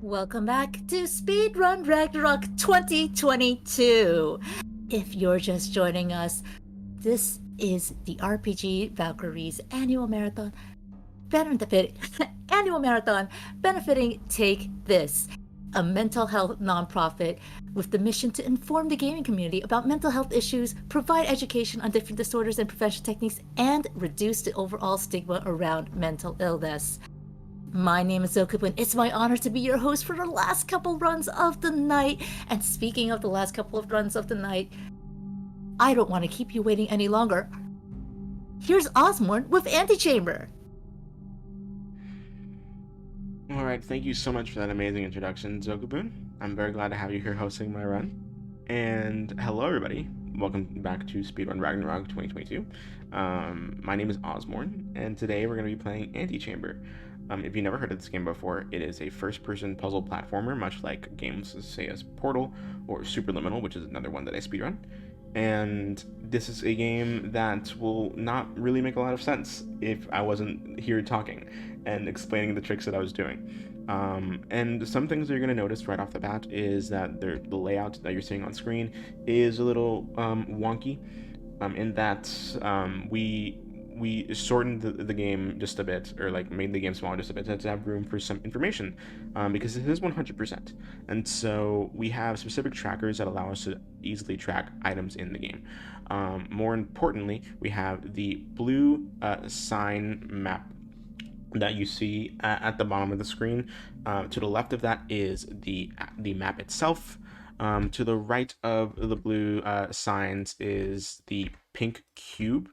Welcome back to Speedrun Ragnarok 2022. If you're just joining us, this is the RPG Valkyrie's annual marathon benefiting Take This, a mental health nonprofit with the mission to inform the gaming community about mental health issues, provide education on different disorders and prevention techniques, and reduce the overall stigma around mental illness. My name is Zokup, and it's my honor to be your host for the last couple runs of the night. And speaking of the last couple of runs of the night, I don't want to keep you waiting any longer. Here's Ozmourn with Antichamber. Alright, thank you so much for that amazing introduction, Zokup. I'm very glad to have you here hosting my run. And hello everybody, welcome back to Speedrun Ragnarok 2022. My name is Ozmourn, and today we're going to be playing Antichamber. If you've never heard of this game before, it is a first-person puzzle platformer, much like games say as Portal or Superliminal, which is another one that I speedrun. And this is a game that will not really make a lot of sense if I wasn't here talking and explaining the tricks that I was doing. And some things that you're going to notice right off the bat is that the layout that you're seeing on screen is a little wonky, in that we shortened the game just a bit, or like made the game smaller just a bit to have room for some information, because it is 100%. And so we have specific trackers that allow us to easily track items in the game. More importantly, we have the blue sign map that you see at the bottom of the screen. To the left of that is the map itself. To the right of the blue signs is the pink cube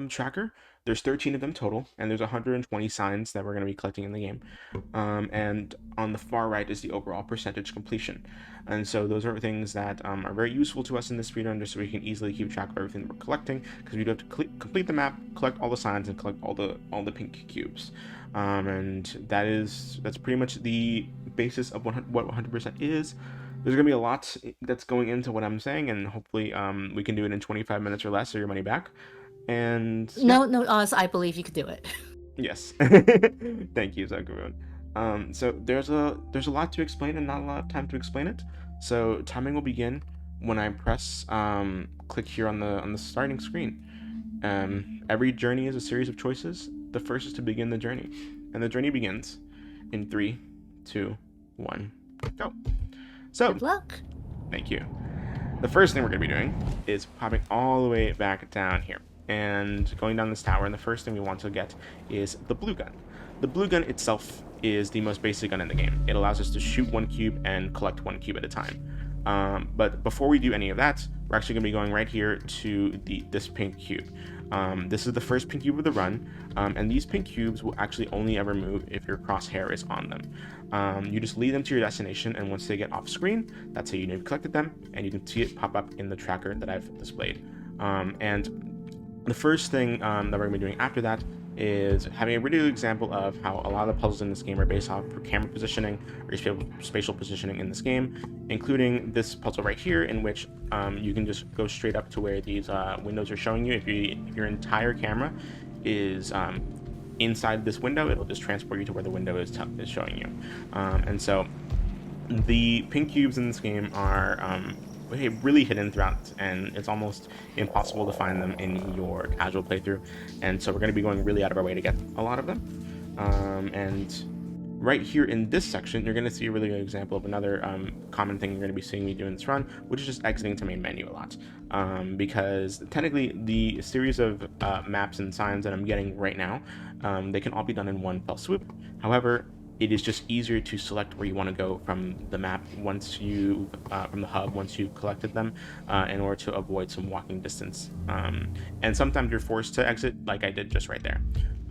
tracker. There's 13 of them total, and there's 120 signs that we're going to be collecting in the game. And on the far right is the overall percentage completion. And so those are things that are very useful to us in this speedrun, just so we can easily keep track of everything that we're collecting, because we do have to complete the map, collect all the signs, and collect all the pink cubes. And that's pretty much the basis of what 100% is. There's going to be a lot that's going into what I'm saying, and hopefully we can do it in 25 minutes or less, or your money back. And yeah. No, Oz, I believe you could do it. Yes. Thank you, Zagaroon. So there's a lot to explain and not a lot of time to explain it. So timing will begin when I press click here on the starting screen. Every journey is a series of choices. The first is to begin the journey, and the journey begins in 3, 2, 1, go. So good luck. Thank you. The first thing we're going to be doing is popping all the way back down here and going down this tower, and the first thing we want to get is the blue gun. The blue gun itself is the most basic gun in the game. It allows us to shoot one cube and collect one cube at a time. But before we do any of that, we're actually going to be going right here to this pink cube. This is the first pink cube of the run, and these pink cubes will actually only ever move if your crosshair is on them. You just lead them to your destination, and once they get off screen, that's how you know you've collected them, and you can see it pop up in the tracker that I've displayed. And the first thing that we're going to be doing after that is having a really good example of how a lot of the puzzles in this game are based off camera positioning or spatial positioning in this game, including this puzzle right here, in which you can just go straight up to where these windows are showing you. If your entire camera is inside this window, it'll just transport you to where the window is showing you. And so the pink cubes in this game are really hidden throughout, and it's almost impossible to find them in your casual playthrough, and so we're going to be going really out of our way to get a lot of them. And right here in this section, you're going to see a really good example of another common thing you're going to be seeing me do in this run, which is just exiting to main menu a lot, because technically the series of maps and signs that I'm getting right now, they can all be done in one fell swoop. However, it is just easier to select where you want to go from the map from the hub once you've collected them, in order to avoid some walking distance. And sometimes you're forced to exit, like I did just right there.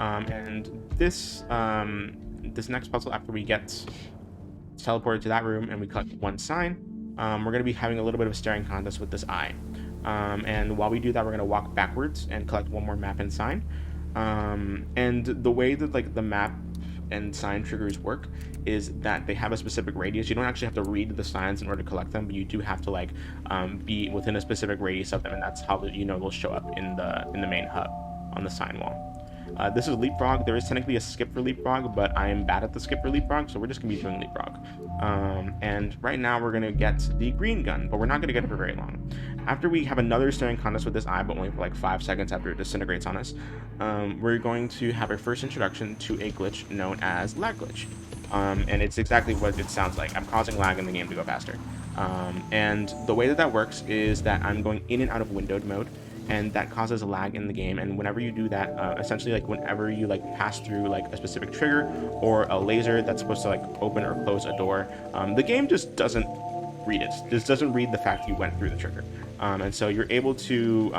And this next puzzle, after we get teleported to that room and we collect one sign, we're going to be having a little bit of a staring contest with this eye. And while we do that, we're going to walk backwards and collect one more map and sign. And the way that the map and sign triggers work is that they have a specific radius. You don't actually have to read the signs in order to collect them, but you do have to be within a specific radius of them, and that's how they'll show up in the main hub on the sign wall. This is leapfrog. There is technically a skip for leapfrog, but I am bad at the skip for leapfrog, so we're just going to be doing leapfrog. And right now we're going to get the green gun, but we're not going to get it for very long. After we have another staring contest with this eye, but only for like 5 seconds after it disintegrates on us, we're going to have our first introduction to a glitch known as lag glitch. And it's exactly what it sounds like. I'm causing lag in the game to go faster. And the way that that works is that I'm going in and out of windowed mode, and that causes a lag in the game. And whenever you do that, essentially like whenever you like pass through like a specific trigger or a laser that's supposed to like open or close a door, the game just doesn't read it. Just doesn't read the fact you went through the trigger. And so you're able to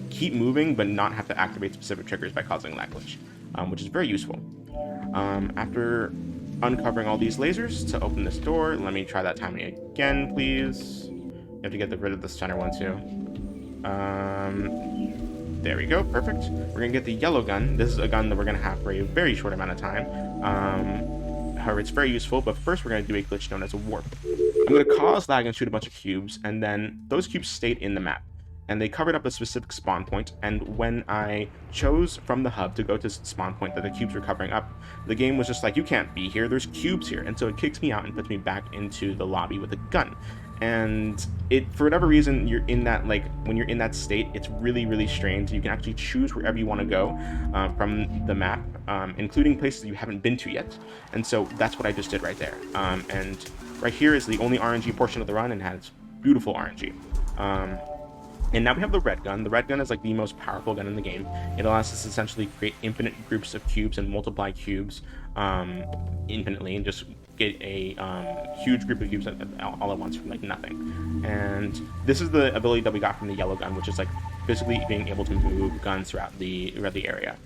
keep moving but not have to activate specific triggers by causing lag glitch, which is very useful. After uncovering all these lasers to open this door, let me try that timing again, please. You have to get rid of the center one too. There we go, perfect. We're gonna get the yellow gun. This is a gun that we're gonna have for a very short amount of time. However, it's very useful, but first we're gonna do a glitch known as a warp. I'm gonna cause lag and shoot a bunch of cubes, and then those cubes stayed in the map, and they covered up a specific spawn point. And when I chose from the hub to go to spawn point that the cubes were covering up, the game was just like, you can't be here, there's cubes here. And so it kicks me out and puts me back into the lobby with a gun. And it, for whatever reason, you're in that, like, when you're in that state, it's really, really strange. You can actually choose wherever you want to go from the map, including places you haven't been to yet. And so that's what I just did right there. And right here is the only RNG portion of the run, and has beautiful RNG. And now we have the red gun. The red gun is like the most powerful gun in the game. It allows us to essentially create infinite groups of cubes and multiply cubes infinitely, and just get a huge group of cubes all at once from like nothing. And this is the ability that we got from the yellow gun, which is like physically being able to move guns throughout the area.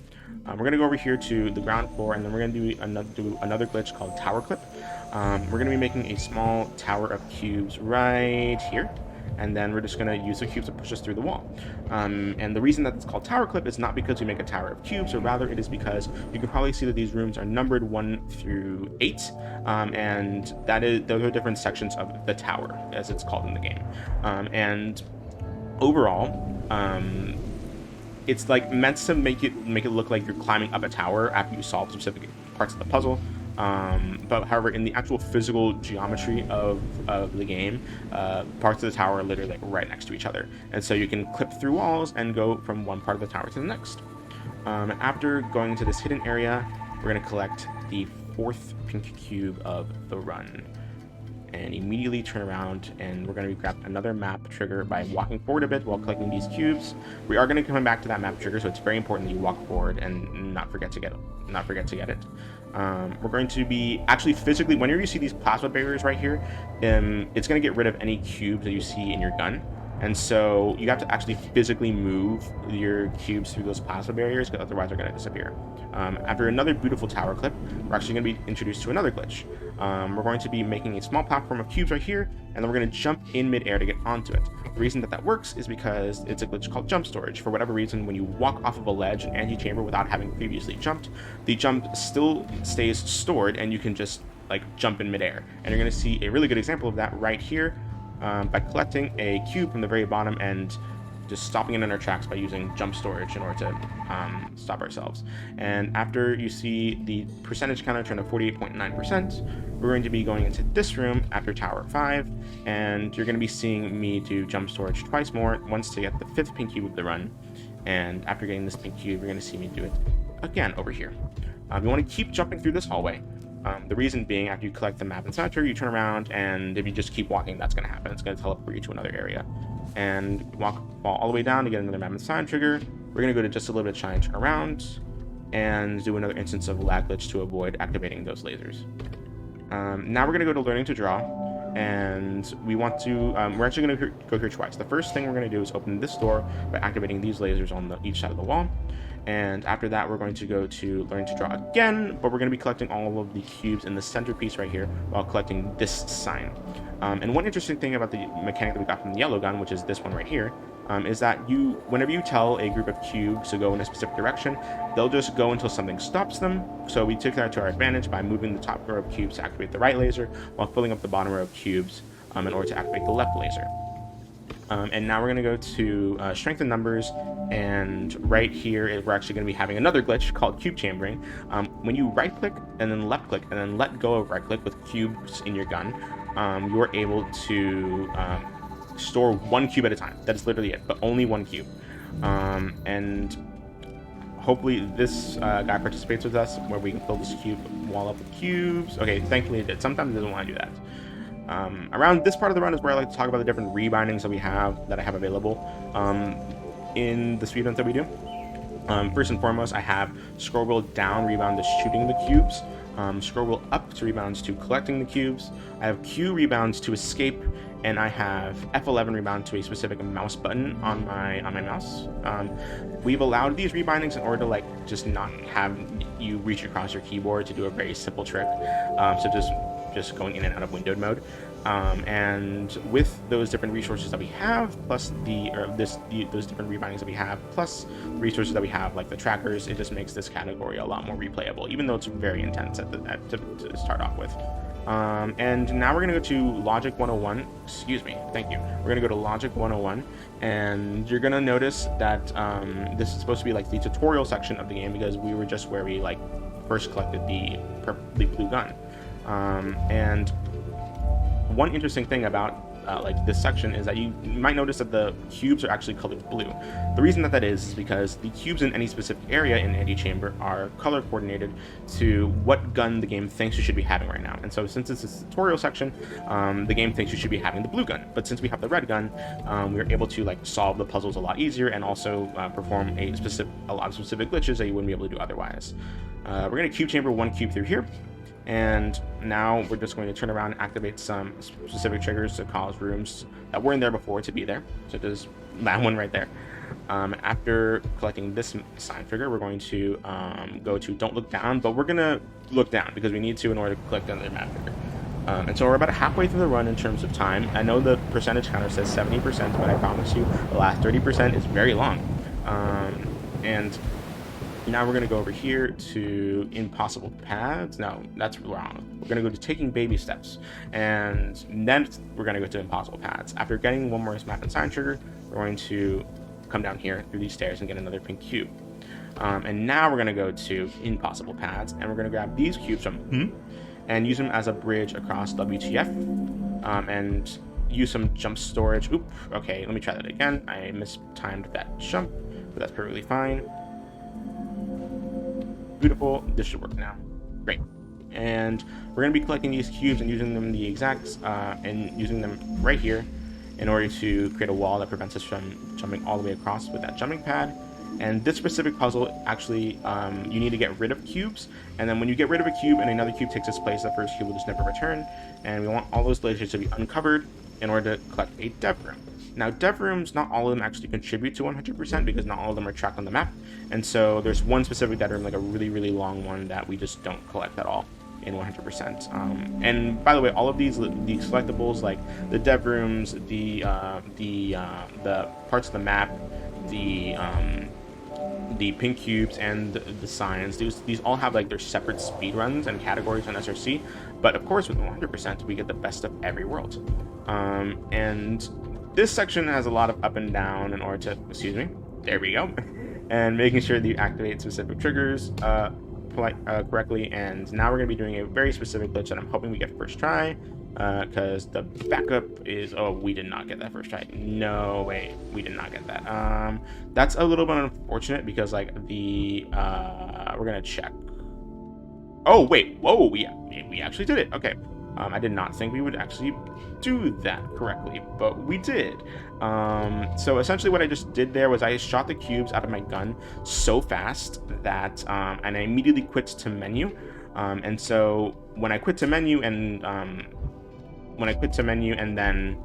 We're going to go over here to the ground floor, and then we're going to do another glitch called tower clip. We're going to be making a small tower of cubes right here, and then we're just going to use the cubes to push us through the wall. And the reason that it's called tower clip is not because we make a tower of cubes, or rather it is because you can probably see that these rooms are numbered 1 through 8, and those are different sections of the tower, as it's called in the game. And overall, it's like meant to make it look like you're climbing up a tower after you solve specific parts of the puzzle. But however, in the actual physical geometry of the game, parts of the tower are literally like right next to each other, and so you can clip through walls and go from one part of the tower to the next. After going into this hidden area, we're going to collect the 4th pink cube of the run, and immediately turn around, and we're going to grab another map trigger by walking forward a bit while collecting these cubes. We are going to come back to that map trigger, so it's very important that you walk forward and not forget to get it. We're going to be actually physically, whenever you see these plasma barriers right here, it's going to get rid of any cubes that you see in your gun. And so you have to actually physically move your cubes through those plasma barriers, because otherwise they're going to disappear. After another beautiful tower clip, we're actually going to be introduced to another glitch. We're going to be making a small platform of cubes right here, and then we're going to jump in midair to get onto it. The reason that works is because it's a glitch called jump storage. For whatever reason, when you walk off of a ledge in Antichamber without having previously jumped, the jump still stays stored, and you can just like jump in midair. And you're going to see a really good example of that right here, by collecting a cube from the very bottom and just stopping it in our tracks by using jump storage in order to stop ourselves. And after you see the percentage counter turn to 48.9%, we're going to be going into this room after Tower 5, and you're going to be seeing me do jump storage twice more, once to get the 5th pink cube of the run, and after getting this pink cube, you're going to see me do it again over here. You want to keep jumping through this hallway. The reason being, after you collect the map and center, you turn around, and if you just keep walking, that's going to happen. It's going to teleport you to another area. And walk all the way down to get another map and sign trigger. We're going to go to just a little bit shy and turn around, and do another instance of lag glitch to avoid activating those lasers. Now we're going to go to learning to draw, and we want to, we're actually going to go here twice. The first thing we're going to do is open this door by activating these lasers on each side of the wall. And after that, we're going to go to learn to draw again, but we're going to be collecting all of the cubes in the centerpiece right here while collecting this sign. And one interesting thing about the mechanic that we got from the yellow gun, which is this one right here, is that whenever you tell a group of cubes to go in a specific direction, they'll just go until something stops them. So we took that to our advantage by moving the top row of cubes to activate the right laser, while filling up the bottom row of cubes in order to activate the left laser. And now we're going to go to strength in numbers, and right here we're actually going to be having another glitch called cube chambering. When you right click and then left click and then let go of right click with cubes in your gun, you're able to store one cube at a time. That is literally it, but only one cube. And hopefully this guy participates with us, where we can fill this cube wall up with cubes. Okay, thankfully it did. Sometimes it doesn't want to do that. Around this part of the run is where I like to talk about the different rebindings that I have available in the speedruns that we do. First and foremost, I have scroll wheel down rebound to shooting the cubes, scroll wheel up to rebounds to collecting the cubes. I have Q rebounds to escape, and I have F11 rebound to a specific mouse button on my mouse. We've allowed these rebindings in order to like just not have you reach across your keyboard to do a very simple trick. So just going in and out of windowed mode. And with those different resources that we have, plus those different rebindings that we have, plus resources that we have, like the trackers, it just makes this category a lot more replayable, even though it's very intense to start off with. And now we're going to go to Logic 101. Excuse me. Thank you. We're going to go to Logic 101, and you're going to notice that this is supposed to be like the tutorial section of the game, because we were just where we like first collected the blue gun. And one interesting thing about like this section is that you might notice that the cubes are actually colored blue. The reason that is because the cubes in any specific area in Antichamber are color coordinated to what gun the game thinks you should be having right now. And so since this is a tutorial section, the game thinks you should be having the blue gun. But since we have the red gun, we're able to like solve the puzzles a lot easier, and also perform a lot of specific glitches that you wouldn't be able to do otherwise. We're going to cube chamber one cube through here. And now we're just going to turn around and activate some specific triggers to cause rooms that weren't there before to be there. So there's that one right there. After collecting this sign trigger, we're going to go to don't look down, but we're going to look down because we need to in order to collect another map trigger. And so we're about halfway through the run in terms of time. I know the percentage counter says 70%, but I promise you the last 30% is very long. And now we're going to go over here to impossible paths. No, that's wrong. We're going to go to taking baby steps, and then we're going to go to impossible paths. After getting one more map and sign trigger, we're going to come down here through these stairs and get another pink cube. And now we're going to go to impossible paths, and we're going to grab these cubes from and use them as a bridge across WTF, and use some jump storage. Oop, okay, let me try that again. I mistimed that jump, but that's perfectly fine. Beautiful. This should work now. Great. And we're going to be collecting these cubes and using them and using them right here in order to create a wall that prevents us from jumping all the way across with that jumping pad. And this specific puzzle, actually, you need to get rid of cubes, and then when you get rid of a cube and another cube takes its place, the first cube will just never return. And we want all those lasers to be uncovered in order to collect a dev room. Now, dev rooms, not all of them actually contribute to 100% because not all of them are tracked on the map. And so there's one specific dev room, like a really, really long one, that we just don't collect at all in 100%. And by the way, all of these collectibles, like the dev rooms, the parts of the map, the pink cubes, and the signs, these all have like their separate speed runs and categories on SRC. But of course, with 100%, we get the best of every world. And this section has a lot of up and down in order to, excuse me, there we go, and making sure that you activate specific triggers correctly. And now we're going to be doing a very specific glitch that I'm hoping we get first try, because the backup is, oh, we did not get that first try. No way, we did not get that. That's a little bit unfortunate because like we're going to check. Oh, wait, whoa, we actually did it. Okay. I did not think we would actually do that correctly, but we did. So essentially what I just did there was I shot the cubes out of my gun so fast that, and I immediately quit to menu. And so when I quit to menu and, then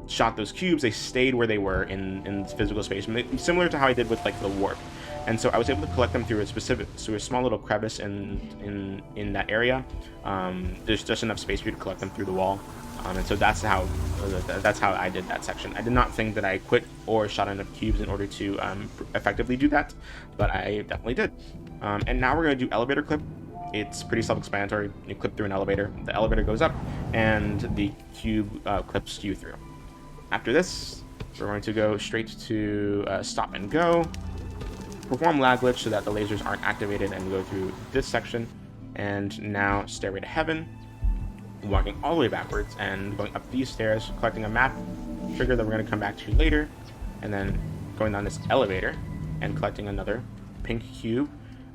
shot those cubes, they stayed where they were in physical space, similar to how I did with like the warp. And so I was able to collect them through a small little crevice in that area. There's just enough space for you to collect them through the wall. And so that's how I did that section. I did not think that I quit or shot enough cubes in order to effectively do that, but I definitely did. And now we're going to do elevator clip. It's pretty self-explanatory. You clip through an elevator, the elevator goes up, and the cube clips you through. After this, we're going to go straight to stop and go. Perform lag glitch so that the lasers aren't activated and go through this section. And now Stairway to Heaven. Walking all the way backwards and going up these stairs, collecting a map trigger that we're going to come back to later. And then going down this elevator and collecting another pink cube.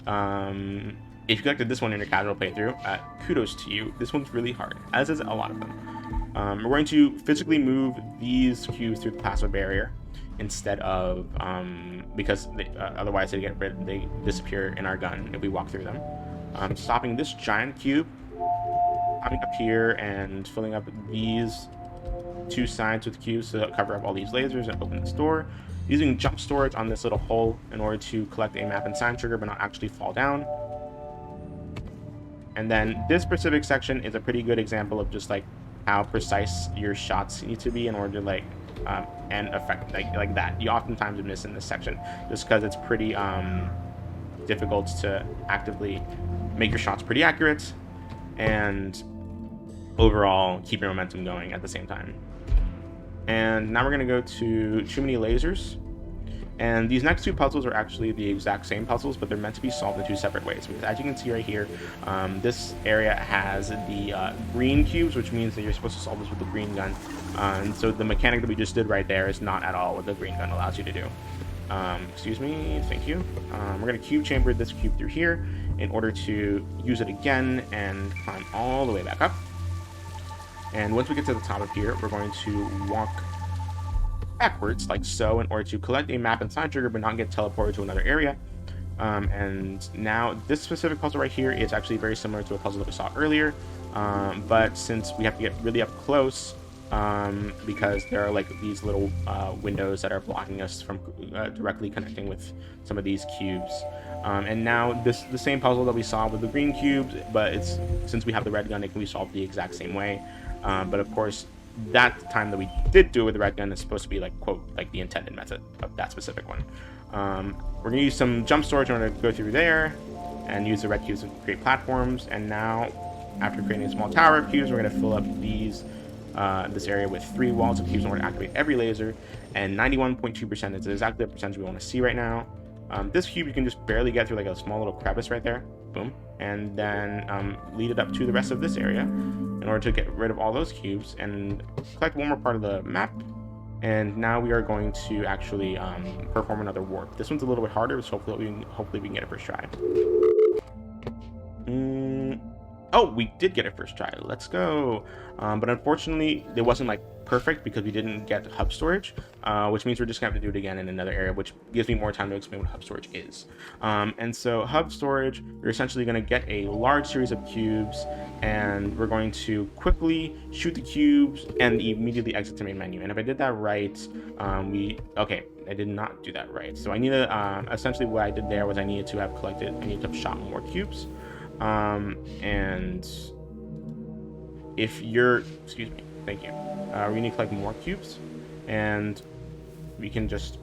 If you collected this one in your casual playthrough, kudos to you. This one's really hard, as is a lot of them. We're going to physically move these cubes through the plasma barrier instead of, because otherwise they disappear in our gun if we walk through them. Stopping this giant cube, coming up here and filling up these two sides with cubes to cover up all these lasers and open this door. Using jump storage on this little hole in order to collect a map and sign trigger but not actually fall down. And then this specific section is a pretty good example of just like how precise your shots need to be in order to like and effect like that. You oftentimes miss in this section just because it's pretty difficult to actively make your shots pretty accurate and overall keep your momentum going at the same time. And now we're going to go to Too Many Lasers. And these next two puzzles are actually the exact same puzzles, but they're meant to be solved in two separate ways. Because as you can see right here, this area has the green cubes, which means that you're supposed to solve this with the green gun. And so the mechanic that we just did right there is not at all what the green gun allows you to do. Excuse me, thank you. We're going to cube chamber this cube through here in order to use it again and climb all the way back up. And once we get to the top of here, we're going to walk backwards like so in order to collect a map and sign trigger but not get teleported to another area. And now this specific puzzle right here is actually very similar to a puzzle that we saw earlier, but since we have to get really up close because there are like these little windows that are blocking us from directly connecting with some of these cubes. And now the same puzzle that we saw with the green cubes, but it's since we have the red gun, it can be solved the exact same way. But of course, that time that we did do it with the red gun is supposed to be like, quote, like the intended method of that specific one. We're going to use some jump storage in order to go through there and use the red cubes to create platforms. And now, after creating a small tower of cubes, we're going to fill up this area with 3 walls of cubes in order to activate every laser. And 91.2% is exactly the percentage we want to see right now. This cube you can just barely get through like a small little crevice right there. Boom. And then lead it up to the rest of this area in order to get rid of all those cubes and collect one more part of the map. And now we are going to actually perform another warp. This one's a little bit harder, so hopefully we can get it first try. Oh, we did get it first try. Let's go. But unfortunately, it wasn't like perfect because we didn't get hub storage, which means we're just gonna have to do it again in another area, which gives me more time to explain what hub storage is. And so hub storage, you're essentially gonna get a large series of cubes, and we're going to quickly shoot the cubes and immediately exit the main menu. And if I did that right, okay, I did not do that right. So I need to, essentially what I did there was I needed to have shot more cubes. And if you're, excuse me, thank you. We need to collect more cubes, and we can just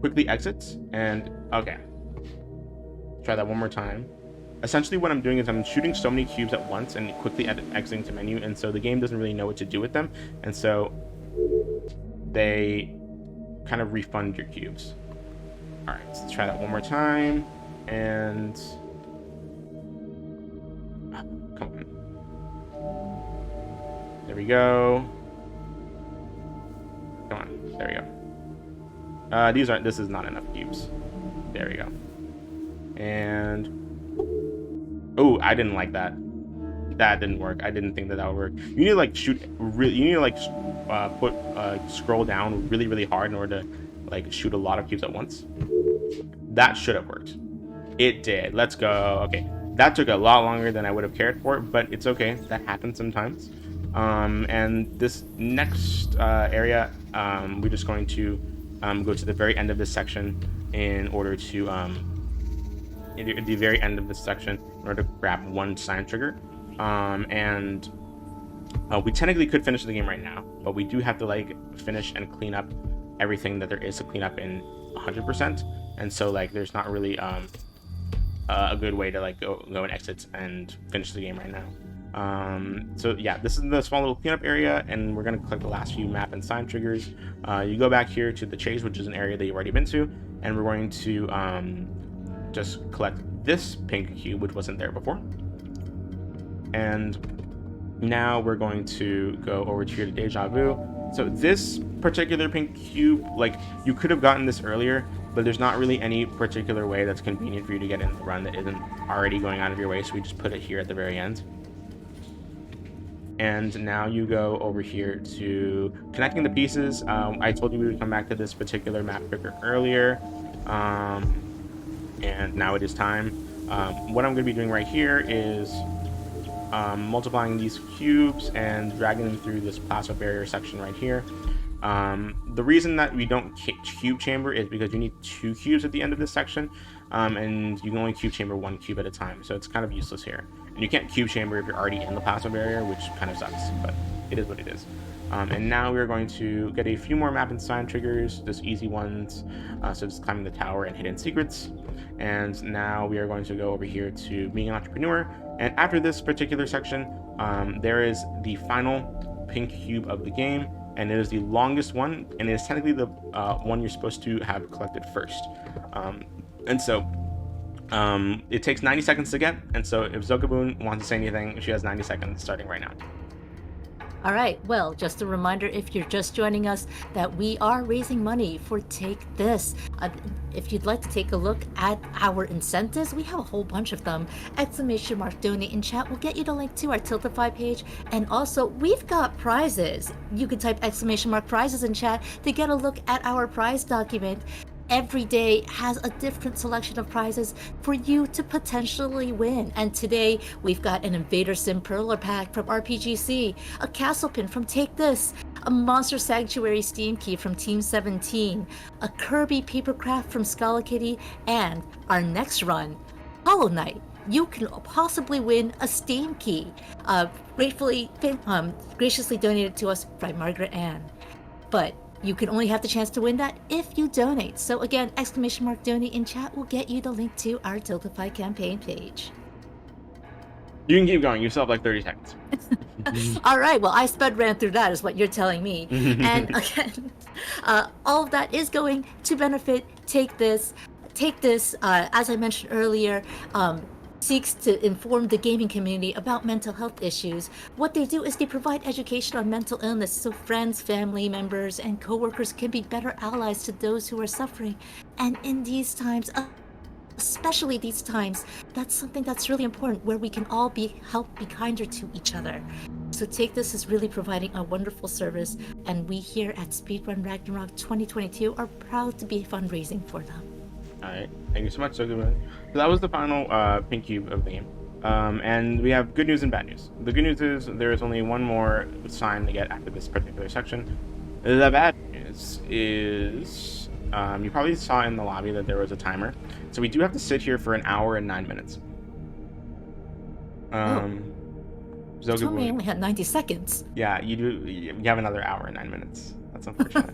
quickly exit. And okay, try that one more time. Essentially what I'm doing is I'm shooting so many cubes at once and quickly exiting to menu, and so the game doesn't really know what to do with them, and so they kind of refund your cubes. All right, let's try that one more time. And come on. There we go. Come on. There we go. This is not enough cubes. There we go. And oh, I didn't like that. That didn't work. I didn't think that would work. You need to like shoot really. You need to like scroll down really, really hard in order to like shoot a lot of cubes at once. That should have worked. It did. Let's go. Okay. That took a lot longer than I would have cared for, but it's okay. That happens sometimes. And this next area, we're just going to go to the very end of this section in order to, at the very end of this section, in order to grab one sign trigger. And we technically could finish the game right now, but we do have to like finish and clean up everything that there is to clean up in 100%. And so like, there's not really a good way to like go and exit and finish the game right now. So yeah, this is the small little cleanup area, and we're going to collect the last few map and sign triggers. You go back here to the chase, which is an area that you've already been to, and we're going to just collect this pink cube, which wasn't there before. And now we're going to go over to your Deja Vu. So this particular pink cube, like, you could have gotten this earlier, but there's not really any particular way that's convenient for you to get in the run that isn't already going out of your way, so we just put it here at the very end. And now you go over here to connecting the pieces. I told you we would come back to this particular map trigger earlier, and now it is time. What I'm going to be doing right here is multiplying these cubes and dragging them through this plasma barrier section right here. The reason that we don't cube chamber is because you need 2 cubes at the end of this section, and you can only cube chamber 1 cube at a time, so it's kind of useless here. And you can't cube chamber if you're already in the plasma barrier, which kind of sucks, but it is what it is. And now we're going to get a few more map and sign triggers, just easy ones, so just climbing the tower and hidden secrets. And now we are going to go over here to being an entrepreneur, and after this particular section, there is the final pink cube of the game, and it is the longest one, and it is technically the one you're supposed to have collected first. And so it takes 90 seconds to get, and so if Zokaboon wants to say anything, she has 90 seconds starting right now. All right, well, just a reminder, if you're just joining us, that we are raising money for Take This. If you'd like to take a look at our incentives, we have a whole bunch of them. !donate in chat will get you the link to our Tiltify page. And also, we've got prizes. You can type !prizes in chat to get a look at our prize document. Every day has a different selection of prizes for you to potentially win. And today we've got an Invader Sim Perler pack from RPGC, a castle pin from Take This, a Monster Sanctuary Steam key from Team 17, a Kirby papercraft from Scala Kitty, and our next run, Hollow Knight. You can possibly win a Steam key, graciously donated to us by Margaret Ann. But you can only have the chance to win that if you donate. So again, !donate in chat will get you the link to our Tiltify campaign page. You can keep going. You still have like 30 seconds. All right. Well, I sped ran through that is what you're telling me. And again, all of that is going to benefit Take This. Take This, as I mentioned earlier, seeks to inform the gaming community about mental health issues. What they do is they provide education on mental illness so friends, family members, and coworkers can be better allies to those who are suffering. And in these times, especially these times, that's something that's really important, where we can all help be kinder to each other. So Take This is really providing a wonderful service, and we here at Speedrun Ragnarok 2022 are proud to be fundraising for them. Alright, thank you so much. So that was the final pink cube of the game. And we have good news and bad news. The good news is there is only one more sign to get after this particular section. The bad news is you probably saw in the lobby that there was a timer. So we do have to sit here for 1 hour and 9 minutes. You told me I only had 90 seconds. Yeah, you do. You have another hour and 9 minutes. That's unfortunate.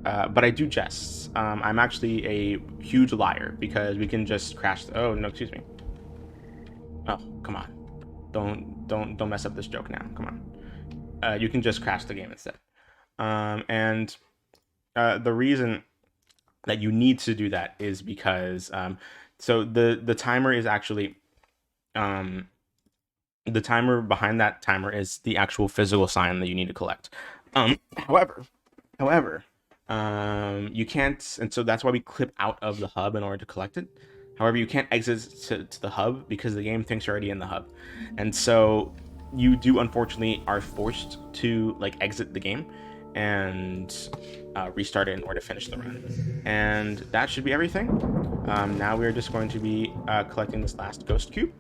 But I do jest. I'm actually a huge liar because we can just crash. Oh no, excuse me. Oh, come on. Don't mess up this joke now. Come on. You can just crash the game instead. And the reason that you need to do that is because so the timer is actually the timer behind that timer is the actual physical sign that you need to collect. However, you can't, and so that's why we clip out of the hub in order to collect it. However, you can't exit to the hub because the game thinks you're already in the hub, and so you do unfortunately are forced to like exit the game and restart it in order to finish the run. And that should be everything. Now we are just going to be collecting this last ghost cube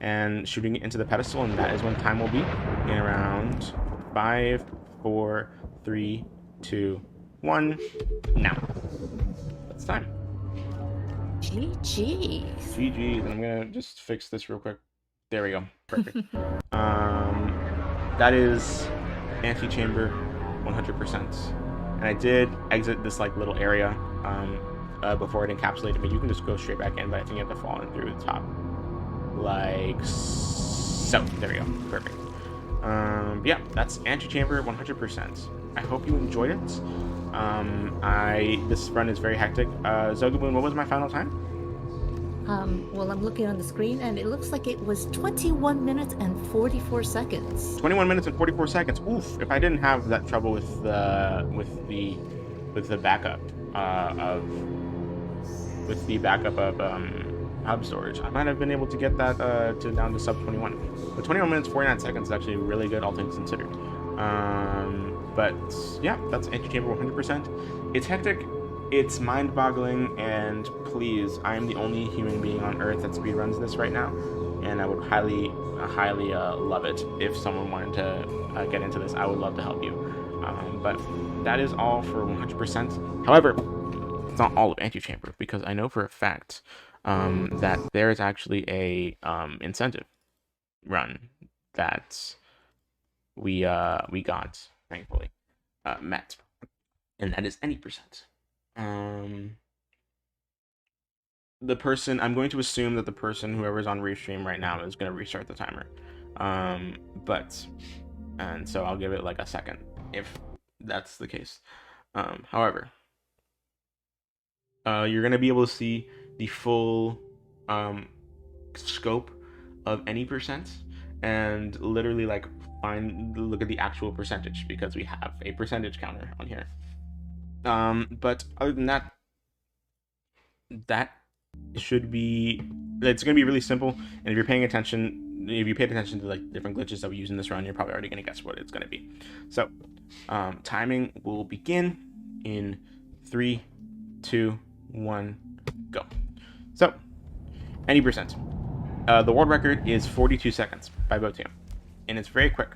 and shooting it into the pedestal, and that is when time will be in around 5, 4, 3, 2, 1. Now that's time. GG's. And I'm gonna just fix this real quick. There we go. Perfect. That is Antichamber 100%. And I did exit this like little area before it encapsulated me. You can just go straight back in, but I think you have to fall in through the top like So, there we go. Perfect. Yeah, that's Antichamber 100%. I hope you enjoyed it. This run is very hectic. Zogaboon, what was my final time? Well, I'm looking on the screen, and it looks like it was 21 minutes and 44 seconds. 21 minutes and 44 seconds. Oof! If I didn't have that trouble with the backup of hub storage, I might have been able to get that down to sub 21. But 21 minutes 49 seconds is actually really good, all things considered. But yeah, that's Antichamber 100%. It's hectic. It's mind-boggling, and please, I am the only human being on Earth that speedruns this right now, and I would highly love it if someone wanted to get into this. I would love to help you. But that is all for 100%. However, it's not all of Antichamber, because I know for a fact that there is actually a incentive run that we got, thankfully, met, and that is any percent. The person, I'm going to assume that the person, whoever's on restream right now, is going to restart the timer. And so I'll give it like a second if that's the case. However, you're going to be able to see the full scope of any percent, and literally like look at the actual percentage, because we have a percentage counter on here. But other than that, it's going to be really simple. And if you're paying attention, if you paid attention to like different glitches that we use in this run, you're probably already going to guess what it's going to be. So, timing will begin in 3, 2, 1, go. So, any percent. The world record is 42 seconds by Botium, and it's very quick.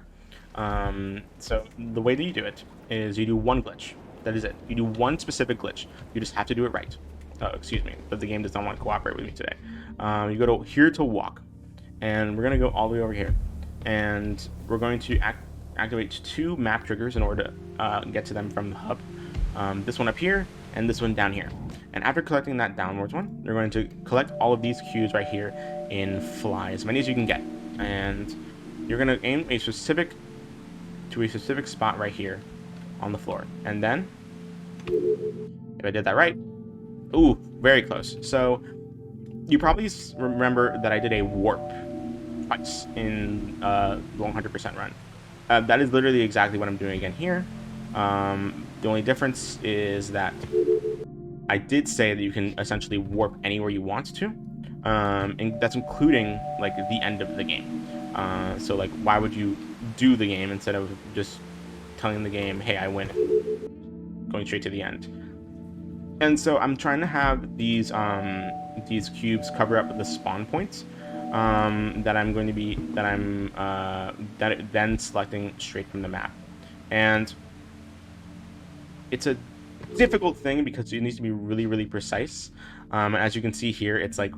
So the way that you do it is you do one glitch. That is it. You do one specific glitch. You just have to do it right. Excuse me, but the game does not want to cooperate with me today. You go to here to walk, and we're going to go all the way over here. And we're going to activate 2 map triggers in order to get to them from the hub. This one up here, and this one down here. And after collecting that downwards one, you're going to collect all of these cubes right here in fly, as many as you can get. And you're going to aim to a specific spot right here on the floor. And then, if I did that right, ooh, very close. So you probably remember that I did a warp twice in the 100% run. That is literally exactly what I'm doing again here. The only difference is that I did say that you can essentially warp anywhere you want to, and that's including like the end of the game. So like, why would you do the game instead of just telling the game, hey, I win, going straight to the end? And so I'm trying to have these cubes cover up the spawn points that I'm then selecting straight from the map. And it's a difficult thing because it needs to be really, really precise. As you can see here, it's like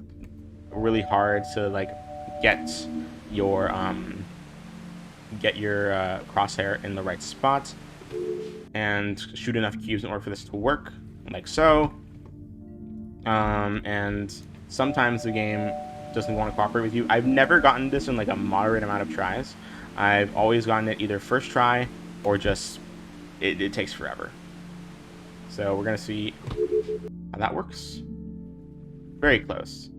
really hard to like get your crosshair in the right spot and shoot enough cubes in order for this to work, like so. And sometimes the game doesn't want to cooperate with you. I've never gotten this in like a moderate amount of tries. I've always gotten it either first try or just it takes forever. So we're gonna see how that works. Very close.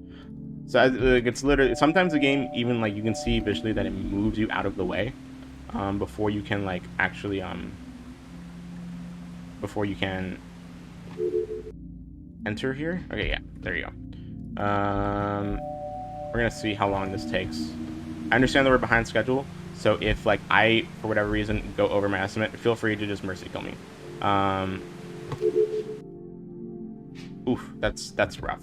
So it's literally, sometimes the game even like you can see visually that it moves you out of the way before you can like actually before you can enter here. Okay, yeah, there you go. We're gonna see how long this takes. I understand that we're behind schedule, so if like I for whatever reason go over my estimate, feel free to just mercy kill me. Oof, that's rough.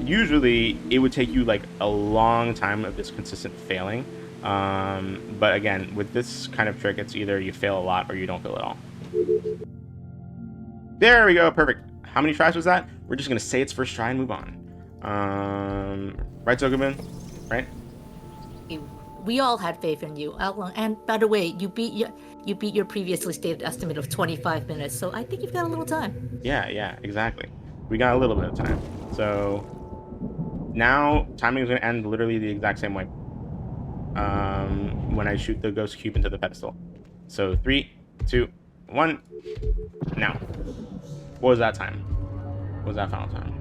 Usually it would take you like a long time of this consistent failing, but again, with this kind of trick, it's either you fail a lot or you don't fail at all. There we go, perfect. How many tries was that? We're just gonna say it's first try and move on. Right, Zogaboon? Right? We all had faith in you. And by the way, you beat your previously stated estimate of 25 minutes, so I think you've got a little time. Yeah, exactly. We got a little bit of time. So now timing is going to end literally the exact same way. When I shoot the ghost cube into the pedestal. So 3, 2, 1, now. What was that time? What was that final time?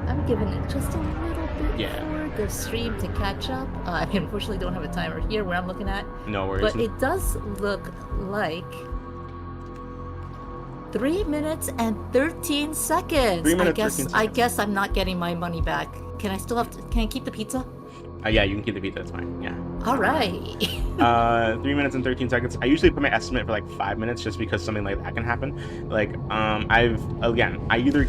I'm giving it just a little bit Yeah. for the stream to catch up. I unfortunately don't have a timer here where I'm looking at. No worries. But it does look like 3 minutes and 13 seconds. 3 minutes, 13 I seconds. guess I'm not getting my money back. Can I keep the pizza? Yeah, you can keep the pizza. That's fine. Yeah. All right. 3 minutes and 13 seconds. I usually put my estimate for like 5 minutes just because something like that can happen. Like, I either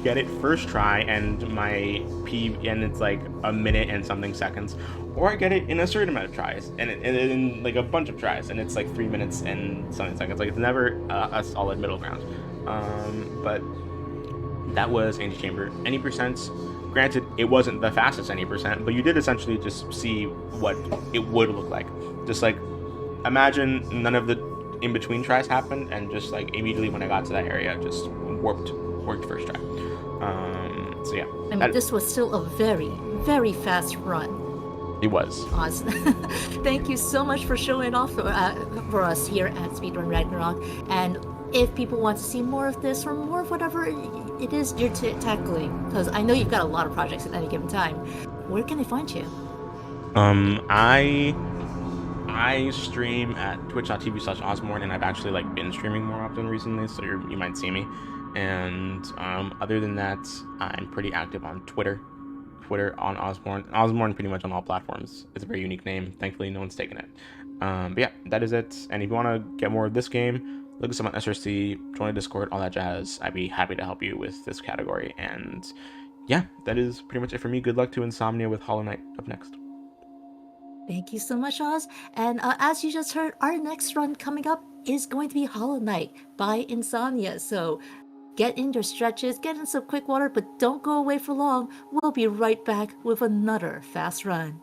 get it first try and my P and it's like a minute and something seconds, or I get it in a certain amount of tries and in like a bunch of tries and it's like 3 minutes and something seconds. Like, it's never a solid middle ground. But that was Antichamber. Any percents? Granted, it wasn't the fastest any percent, but you did essentially just see what it would look like. Just like, imagine none of the in-between tries happened, and just like immediately when I got to that area, just worked first try. So yeah. I mean, this was still a very, very fast run. It was. Oz. Thank you so much for showing off for us here at Speedrun Ragnarok. And if people want to see more of this or more of whatever it is you're tackling, because I know you've got a lot of projects at any given time, where can they find you? I stream at twitch.tv/Ozmourn, and I've actually like been streaming more often recently, so you might see me. And other than that, I'm pretty active on Twitter on Ozmourn. Ozmourn pretty much on all platforms. It's a very unique name. Thankfully, no one's taken it. But yeah, that is it. And if you want to get more of this game, look us up on SRC, join a Discord, all that jazz. I'd be happy to help you with this category. And yeah, that is pretty much it for me. Good luck to Insomnia with Hollow Knight up next. Thank you so much, Oz. And as you just heard, our next run coming up is going to be Hollow Knight by Insomnia. So get in your stretches, get in some quick water, but don't go away for long. We'll be right back with another fast run.